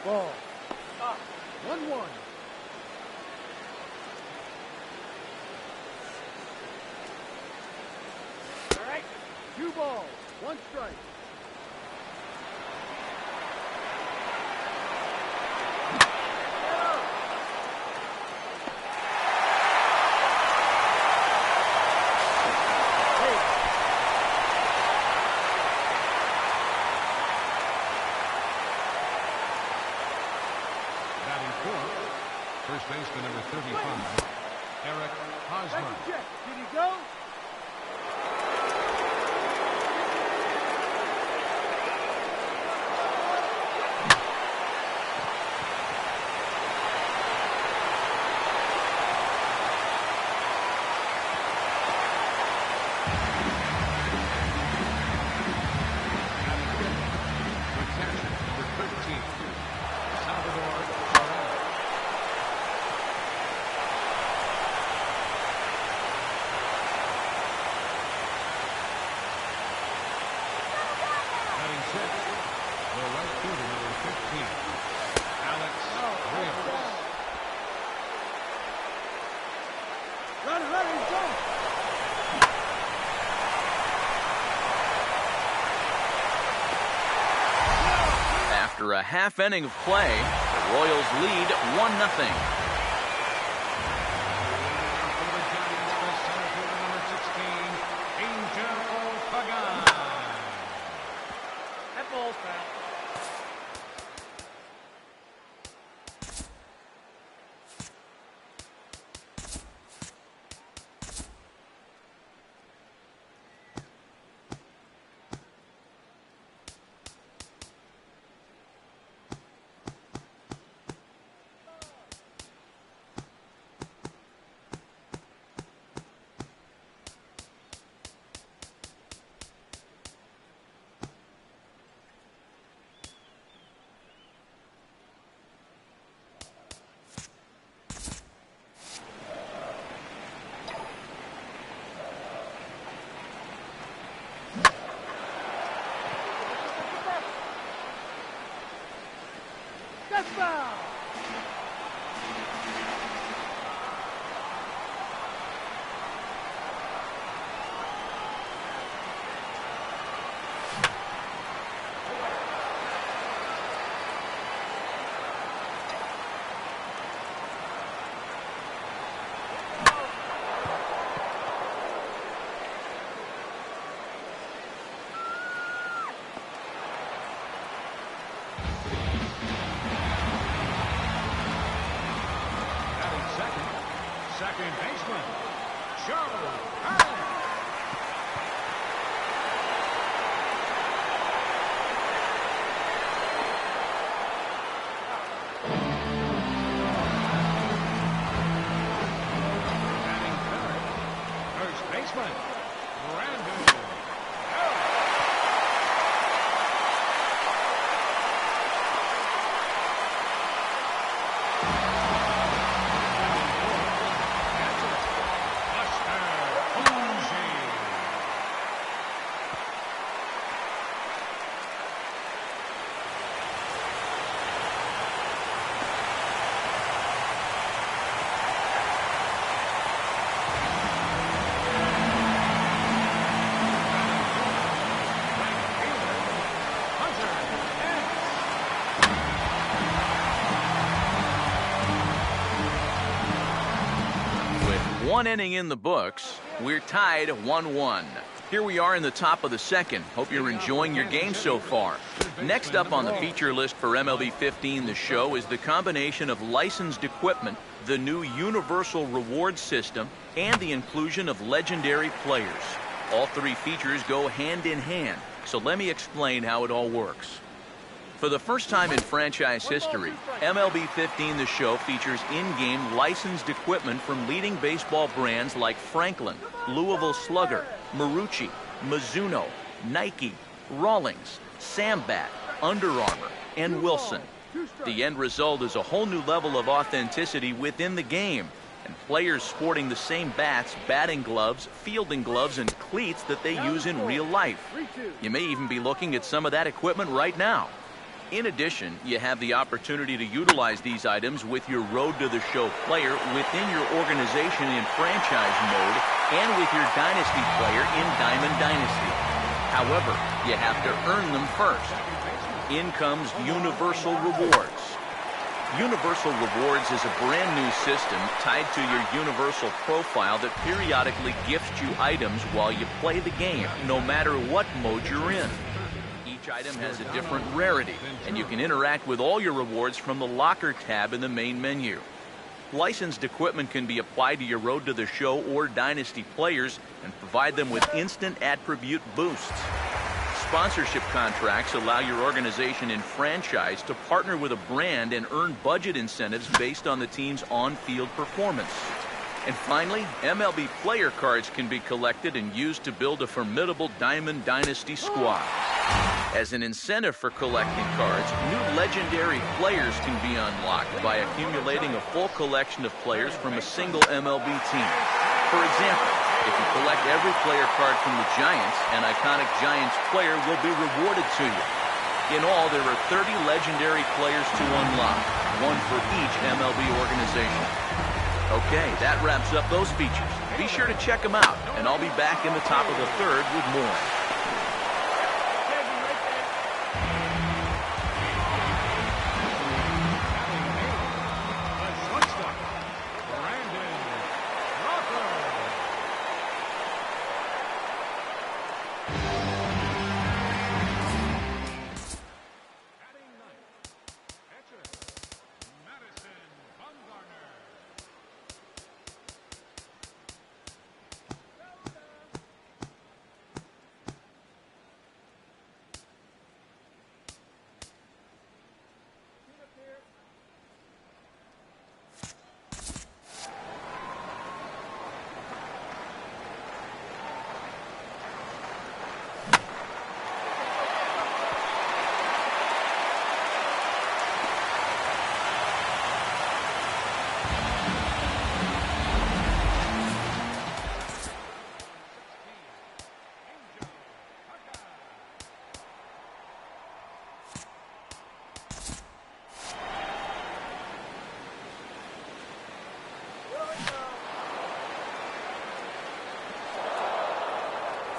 Ball. 1-1. All right. 2 balls, 1 strike. First baseman number 35, Eric Hosmer. Did he go? After a half inning of play, the Royals lead 1-0. That ball's foul. That's foul. Second baseman, Joe Allen. Batting third, first baseman, Brandon. One inning in the books. We're tied 1-1. Here we are in the top of the second. Hope you're enjoying your game so far. Next up on the feature list for MLB 15 The Show is the combination of licensed equipment, the new universal reward system, and the inclusion of legendary players. All three features go hand in hand, so let me explain how it all works. For the first time in franchise history, MLB 15 The Show features in-game licensed equipment from leading baseball brands like Franklin, Louisville Slugger, Marucci, Mizuno, Nike, Rawlings, Sambat, Under Armour, and Wilson. The end result is a whole new level of authenticity within the game, and players sporting the same bats, batting gloves, fielding gloves, and cleats that they use in real life. You may even be looking at some of that equipment right now. In addition, you have the opportunity to utilize these items with your Road to the Show player within your organization in franchise mode and with your Dynasty player in Diamond Dynasty. However, you have to earn them first. In comes Universal Rewards. Universal Rewards is a brand new system tied to your Universal profile that periodically gifts you items while you play the game, no matter what mode you're in. Each item has a different rarity, and you can interact with all your rewards from the Locker tab in the main menu. Licensed equipment can be applied to your Road to the Show or Dynasty players and provide them with instant attribute boosts. Sponsorship contracts allow your organization in franchise to partner with a brand and earn budget incentives based on the team's on-field performance. And finally, MLB player cards can be collected and used to build a formidable Diamond Dynasty squad. As an incentive for collecting cards, new legendary players can be unlocked by accumulating a full collection of players from a single MLB team. For example, if you collect every player card from the Giants, an iconic Giants player will be rewarded to you. In all, there are 30 legendary players to unlock, one for each MLB organization. Okay, that wraps up those features. Be sure to check them out, and I'll be back in the top of the third with more.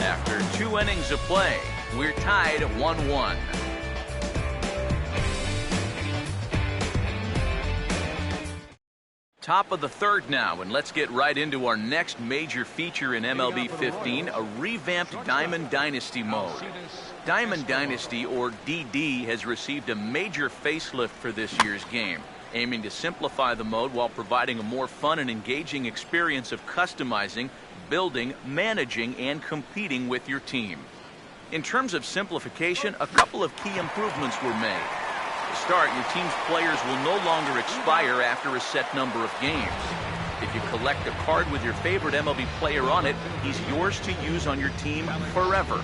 After 2 innings of play, we're tied at 1-1. Top of the third now, and let's get right into our next major feature in MLB 15, a revamped Diamond Dynasty mode. Diamond Dynasty, or DD, has received a major facelift for this year's game, aiming to simplify the mode while providing a more fun and engaging experience of customizing, building, managing, and competing with your team. In terms of simplification, a couple of key improvements were made. To start, your team's players will no longer expire after a set number of games. If you collect a card with your favorite MLB player on it, he's yours to use on your team forever.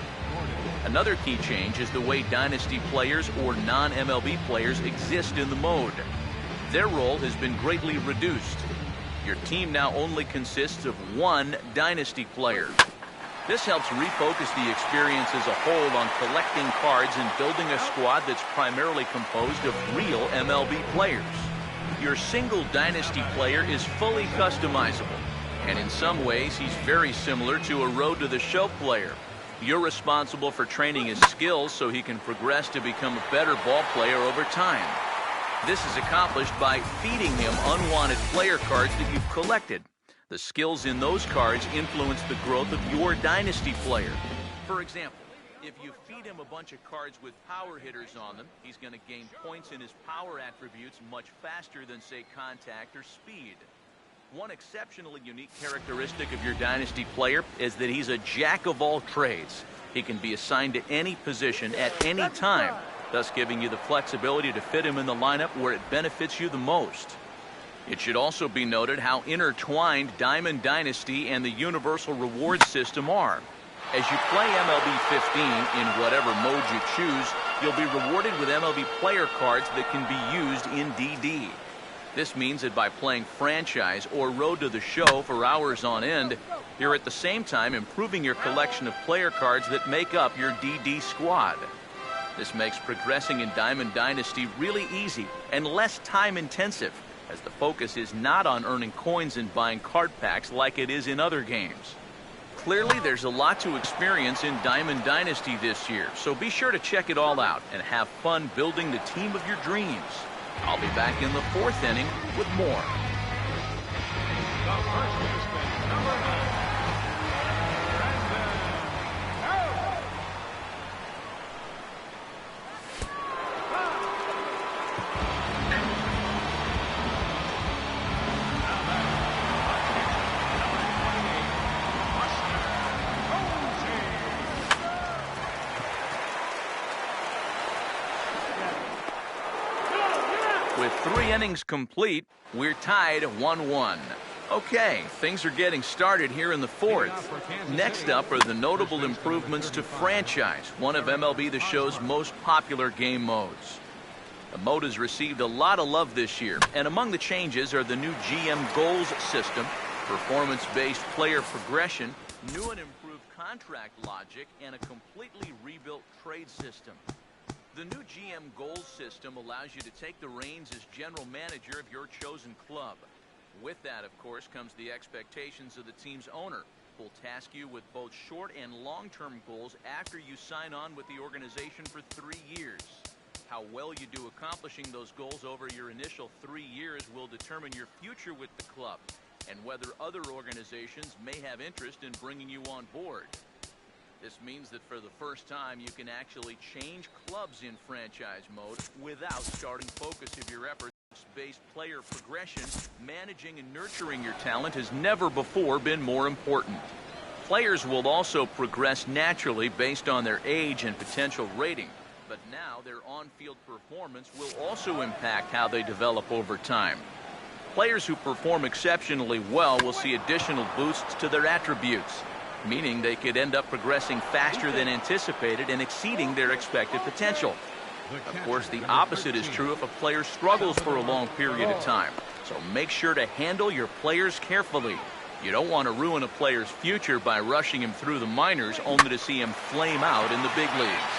Another key change is the way Dynasty players or non-MLB players exist in the mode. Their role has been greatly reduced. Your team now only consists of one Dynasty player. This helps refocus the experience as a whole on collecting cards and building a squad that's primarily composed of real MLB players. Your single Dynasty player is fully customizable, and in some ways he's very similar to a Road to the Show player. You're responsible for training his skills so he can progress to become a better ball player over time. This is accomplished by feeding him unwanted player cards that you've collected. The skills in those cards influence the growth of your Dynasty player. For example, if you feed him a bunch of cards with power hitters on them, he's going to gain points in his power attributes much faster than, say, contact or speed. One exceptionally unique characteristic of your Dynasty player is that he's a jack of all trades. He can be assigned to any position at any time, thus giving you the flexibility to fit him in the lineup where it benefits you the most. It should also be noted how intertwined Diamond Dynasty and the Universal Rewards system are. As you play MLB 15 in whatever mode you choose, you'll be rewarded with MLB player cards that can be used in DD. This means that by playing franchise or Road to the Show for hours on end, you're at the same time improving your collection of player cards that make up your DD squad. This makes progressing in Diamond Dynasty really easy and less time intensive, as the focus is not on earning coins and buying card packs like it is in other games. Clearly, there's a lot to experience in Diamond Dynasty this year, so be sure to check it all out and have fun building the team of your dreams. I'll be back in the 4th inning with more. The first baseman, number 9. With 3 innings complete, we're tied 1-1. Okay, things are getting started here in the 4th. Next up are the notable improvements to Franchise, one of MLB The Show's most popular game modes. The mode has received a lot of love this year, and among the changes are the new GM Goals system, performance-based player progression, new and improved contract logic, and a completely rebuilt trade system. The new GM Goals system allows you to take the reins as general manager of your chosen club. With that, of course, comes the expectations of the team's owner, who will task you with both short and long-term goals after you sign on with the organization for 3 years. How well you do accomplishing those goals over your initial 3 years will determine your future with the club, and whether other organizations may have interest in bringing you on board. This means that for the first time, you can actually change clubs in franchise mode without starting focus of your efforts-based player progression. Managing and nurturing your talent has never before been more important. Players will also progress naturally based on their age and potential rating, but now their on-field performance will also impact how they develop over time. Players who perform exceptionally well will see additional boosts to their attributes, meaning they could end up progressing faster than anticipated and exceeding their expected potential. Of course, the opposite is true if a player struggles for a long period of time, so make sure to handle your players carefully. You don't want to ruin a player's future by rushing him through the minors only to see him flame out in the big leagues.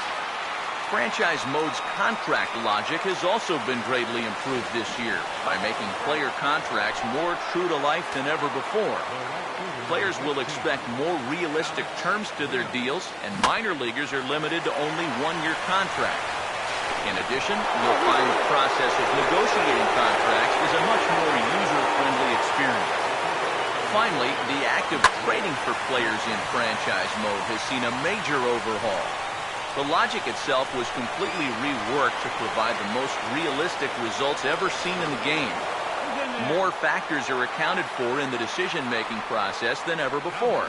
Franchise mode's contract logic has also been greatly improved this year by making player contracts more true to life than ever before. Players will expect more realistic terms to their deals, and minor leaguers are limited to only 1-year contracts. In addition, you'll find the process of negotiating contracts is a much more user-friendly experience. Finally, the act of trading for players in franchise mode has seen a major overhaul. The logic itself was completely reworked to provide the most realistic results ever seen in the game. More factors are accounted for in the decision-making process than ever before.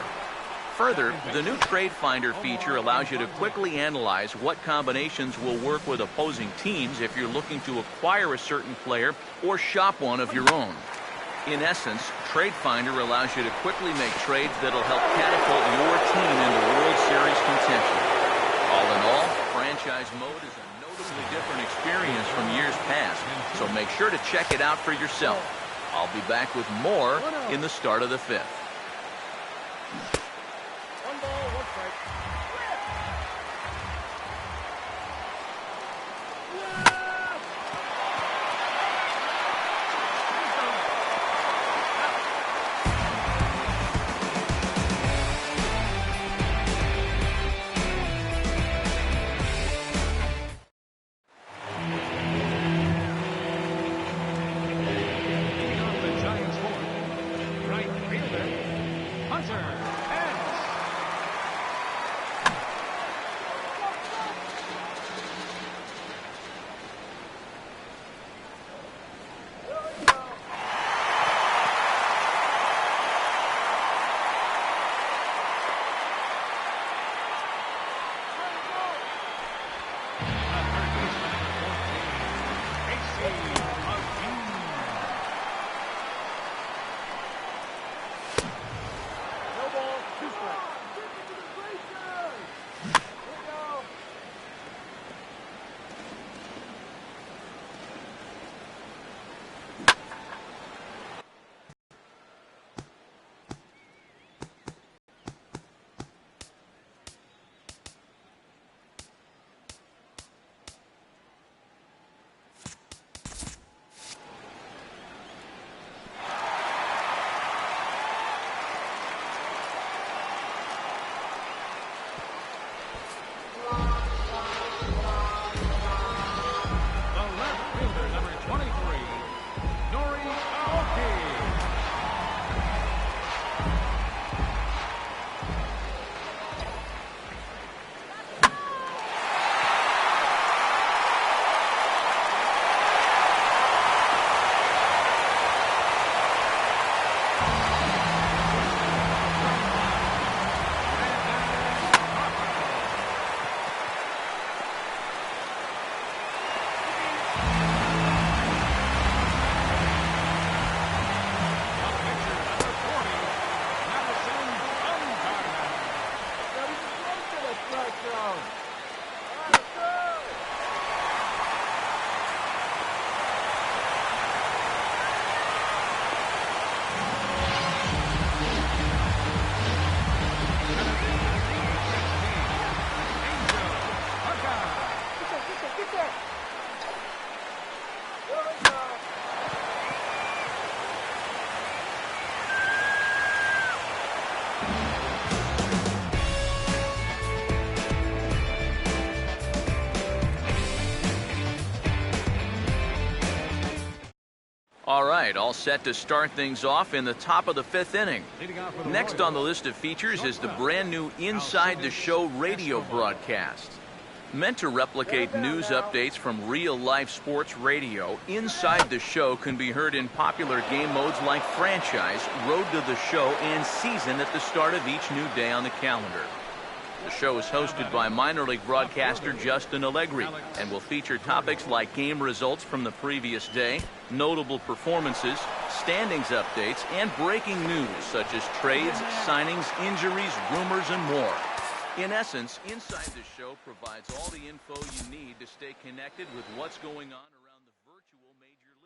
Further, the new Trade Finder feature allows you to quickly analyze what combinations will work with opposing teams if you're looking to acquire a certain player or shop one of your own. In essence, Trade Finder allows you to quickly make trades that'll help catapult your team into World Series contention. All in all, franchise mode is a notably different experience from years past, so make sure to check it out for yourself. I'll be back with more in the start of the 5th. 1 ball, 1 strike. The Giants' fourth, right fielder, Hunter. All right, all set to start things off in the top of the 5th inning. Next on the list of features is the brand new Inside the Show radio broadcast. Meant to replicate news updates from real-life sports radio, Inside the Show can be heard in popular game modes like Franchise, Road to the Show, and Season at the start of each new day on the calendar. The show is hosted by minor league broadcaster Justin Allegri and will feature topics like game results from the previous day, notable performances, standings updates, and breaking news such as trades, signings, injuries, rumors, and more. In essence, Inside the Show provides all the info you need to stay connected with what's going on around the virtual Major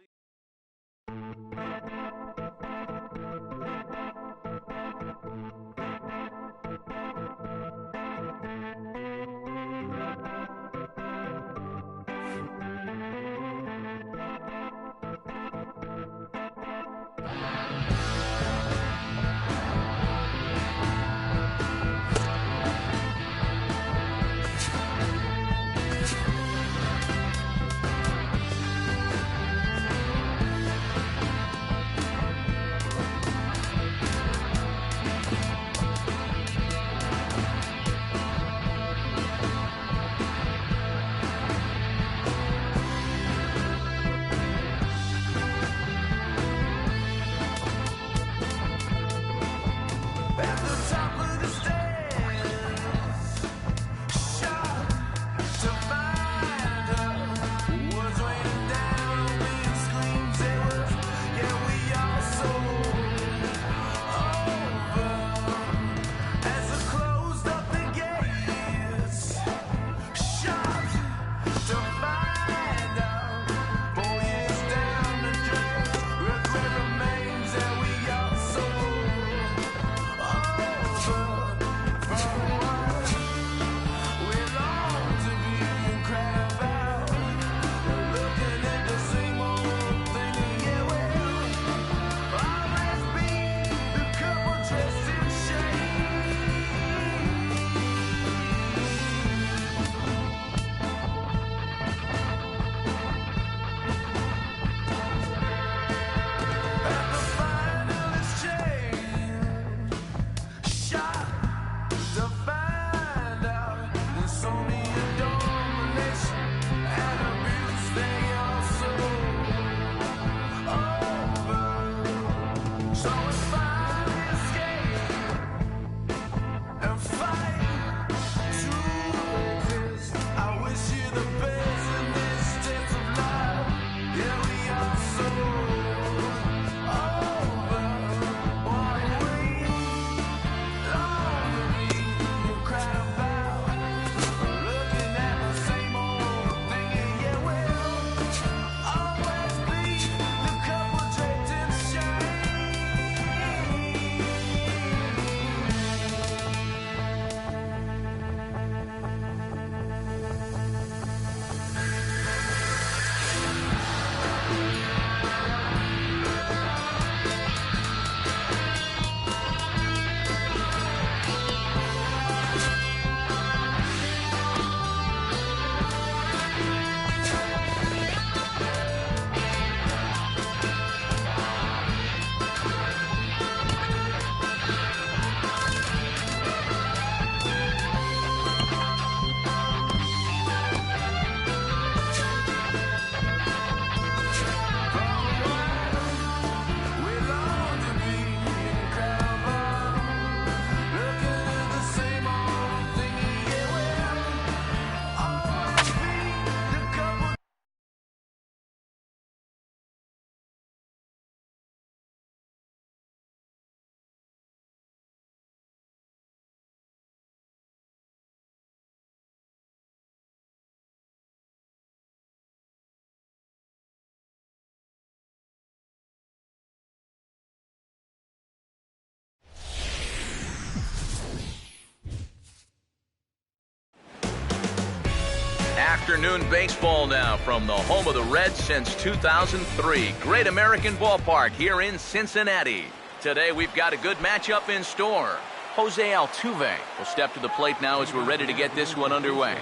Afternoon baseball now from the home of the Reds since 2003. Great American Ballpark here in Cincinnati. Today we've got a good matchup in store. Jose Altuve will step to the plate now as we're ready to get this one underway.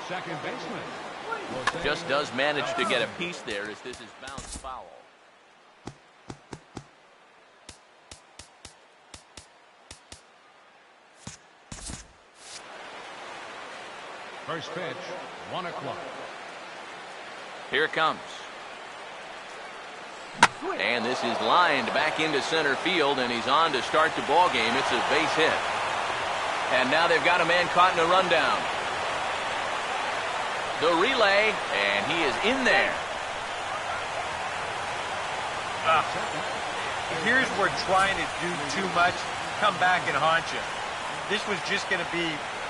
Second baseman. Just does manage to get a piece there as this is bounced foul. First pitch, 1 o'clock. Here it comes. And this is lined back into center field, and he's on to start the ball game. It's a base hit. And now they've got a man caught in a rundown. The relay, and he is in there. Here's where trying to do too much, come back and haunt you. This was just going to be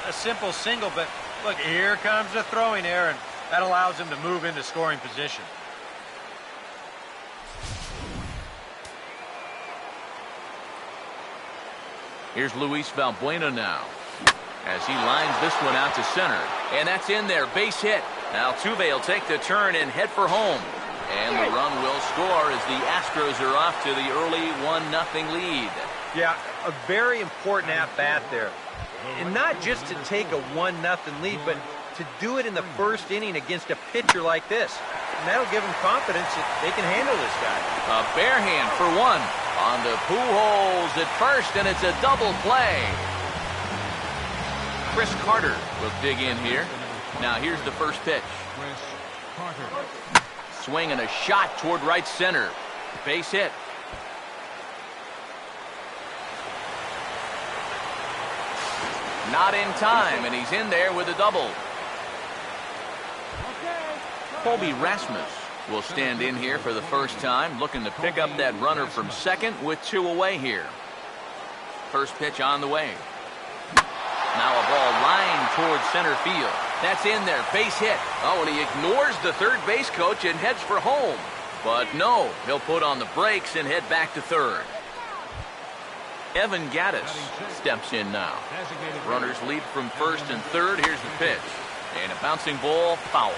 a simple single, but look, here comes the throwing error, and that allows him to move into scoring position. Here's Luis Valbuena now, as he lines this one out to center. And that's in there, base hit. Now Altuve will take the turn and head for home. And the run will score as the Astros are off to the early 1-0 lead. Yeah, a very important at-bat there. And not just to take a 1-0 lead, but to do it in the first inning against a pitcher like this. And that'll give them confidence that they can handle this guy. A bare hand for one on the Pujols at first, and it's a double play. Chris Carter will dig in here. Now here's the first pitch. Chris Carter. Swing and a shot toward right center. Base hit. Not in time, and he's in there with a double. Colby Rasmus will stand in here for the first time, looking to pick up that runner from second with 2 away here. First pitch on the way. Now a ball lined towards center field. That's in there, base hit. Oh, and he ignores the third base coach and heads for home. But no, he'll put on the brakes and head back to third. Evan Gattis steps in now. Runners lead from first and third. Here's the pitch. And a bouncing ball, foul.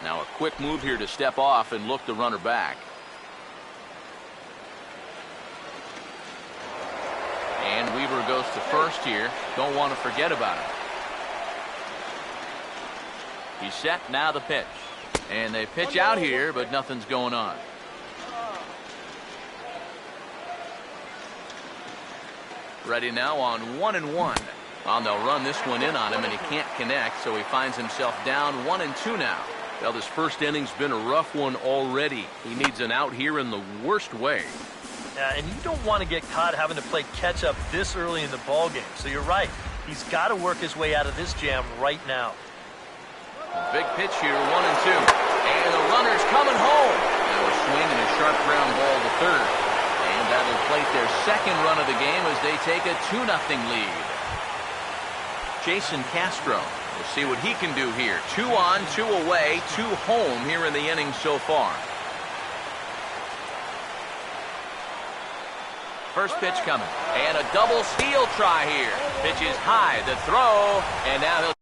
Now a quick move here to step off and look the runner back. And Weaver goes to first here. Don't want to forget about it. He's set, now the pitch. And they pitch out here, but nothing's going on. Ready now on 1-1. They'll run this one in on him, and he can't connect, so he finds himself down 1-2 now. Well, this first inning's been a rough one already. He needs an out here in the worst way. Yeah, and you don't want to get caught having to play catch-up this early in the ballgame. So you're right. He's got to work his way out of this jam right now. Big pitch here, 1-2. And the runner's coming home. Now a swing and a sharp ground ball to third. And that'll plate their second run of the game as they take a 2-0 lead. Jason Castro. We'll see what he can do here. 2 on, 2 away, 2 home here in the inning so far. First pitch coming. And a double steal try here. Pitch is high. The throw. And now he'll